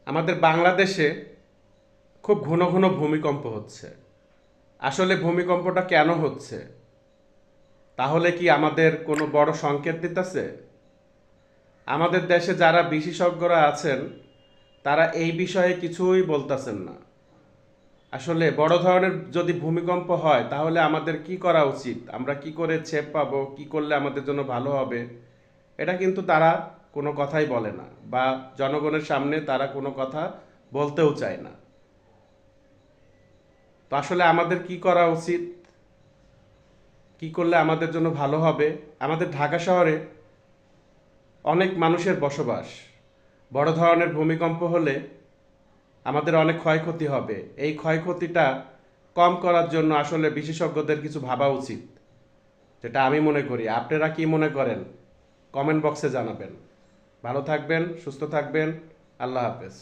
আমাদের বাংলাদেশে খুব ঘন ঘন ভূমিকম্প হচ্ছে। আসলে ভূমিকম্পটা কেন হচ্ছে? তাহলে কি আমাদের কোনো বড় সংকেত দিতেছে? আমাদের দেশে যারা বিশেষজ্ঞরা আছেন তারা এই বিষয়ে কিছুই বলতেছেন না। আসলে বড় ধরনের যদি ভূমিকম্প হয় তাহলে আমাদের কি করা উচিত, আমরা কি করে ছেপ পাবো, কি করলে আমাদের জন্য ভালো হবে, এটা কিন্তু তারা কোনো কথাই বলে না, বা জনগণের সামনে তারা কোনো কথা বলতেও চায় না। তো আসলে আমাদের কি করা উচিত, কি করলে আমাদের জন্য ভালো হবে? আমাদের ঢাকা শহরে অনেক মানুষের বসবাস। বড় ধরনের ভূমিকম্প হলে আমাদের অনেক ক্ষয়ক্ষতি হবে। এই ক্ষয়ক্ষতিটা কম করার জন্য আসলে বিশেষজ্ঞদের কিছু ভাবা উচিত, যেটা আমি মনে করি। আপনারা কি মনে করেন? কমেন্ট বক্সে জানাবেন। ভালো থাকবেন, সুস্থ থাকবেন। আল্লাহ হাফেজ।